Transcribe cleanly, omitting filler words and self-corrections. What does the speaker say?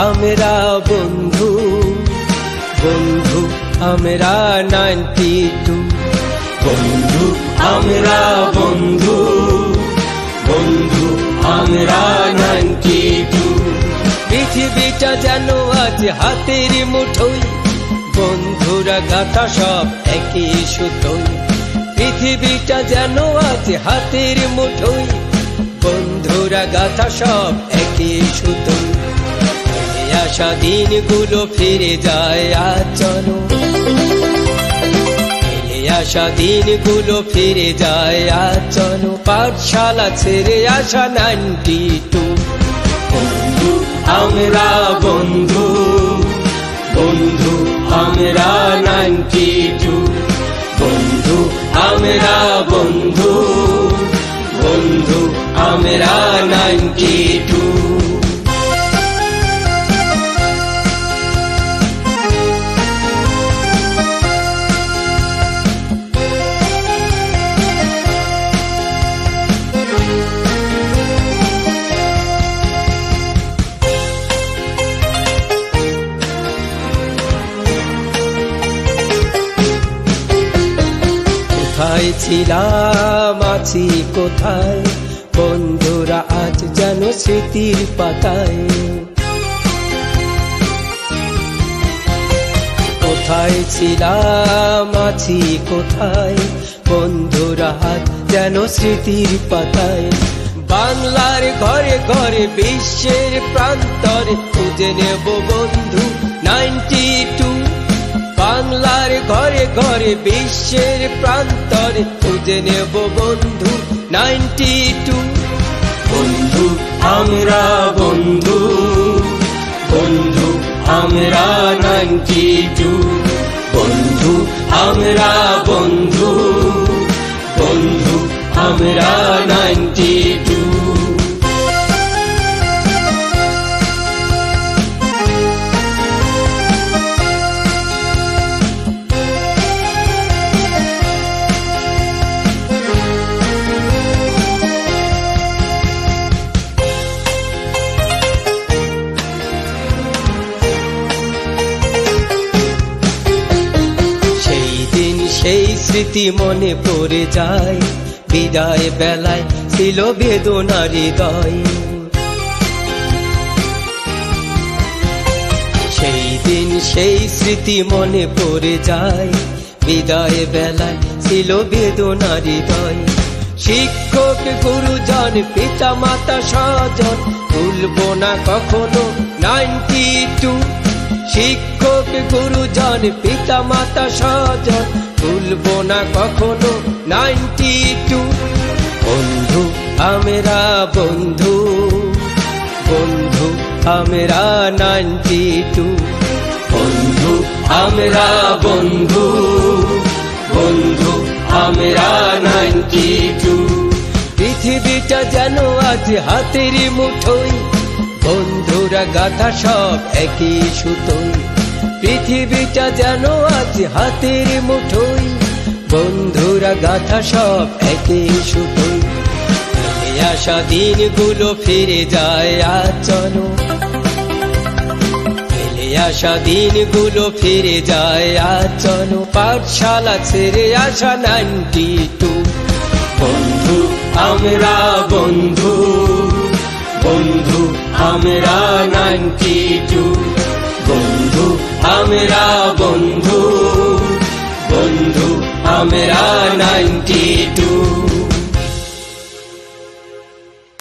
আমরা বন্ধু, বন্ধু আমরা 92। বন্ধু আমরা বন্ধু, বন্ধু আমরা 92। পৃথিবীটা যেন আজ হাতের মুঠোয়, বন্ধুরা গাথা সব একই সুতোয়। পৃথিবীটা যেন আজ হাতের মুঠোয়, বন্ধুরা গাথা সব একই সুতোয়। আশা দিনগুলো ফিরে যায় আজ চলো, আশা দিনগুলো ফিরে যায় আজ চলো। পাঠশালা ছেড়ে আসা 92। বন্ধু আমরা বন্ধু, বন্ধু আমরা 92। বন্ধু আমরা বন্ধু, বন্ধু আমরা 92। কোথায় ছিলাম আছি কোথায়, বন্ধুরা আজ যেন স্মৃতির পাতায়। কোথায় ছিলাম আছি কোথায়, বন্ধুরা আজ যেন স্মৃতির পাতায়। বাংলার ঘরে ঘরে বিশ্বের প্রান্তরে খুঁজে নেব বন্ধু 92। বাংলার ঘরে ঘরে বিশ্বের প্রান্তরে খুঁজে নেব বন্ধু 92। বন্ধু আমরা বন্ধু, বন্ধু আমরা 92। বন্ধু আমরা বন্ধু, বন্ধু আমরা 92। সেই স্মৃতি মনে পড়ে যায়, বিদায় বেলায় ছিল বেদনার হৃদয়। সেই দিন সেই স্মৃতি মনে পড়ে যায়, বিদায় বেলায় ছিল বেদনার হৃদয়। শিক্ষক গুরুজন পিতা মাতা স্বজন ভুলবো না কখনো 92। শিক্ষক গুরুজন পিতা মাতা স্বজন ভুলবো না কখনো 92। বন্ধু আমরা বন্ধু, বন্ধু আমরা 92। বন্ধু আমরা বন্ধু, বন্ধু আমরা 92। পৃথিবীটা যেন আজ হাতের মুঠোয়, বন্ধুরা গাথা সব একই সুতোয়। পৃথিবীটা যেন আজ হাতের মুঠোয়, বন্ধুরা গাথা সব একই সুতোয়। আশা দিনগুলো ফিরে যায় আজ চলো, আশা দিনগুলো ফিরে যায় আজ চলো। পাঠশালা ছেড়ে আসা 92। বন্ধু আমরা বন্ধু, বন্ধু আমরা 92। বন্ধু আমরা বন্ধু, বন্ধু আমরা 92।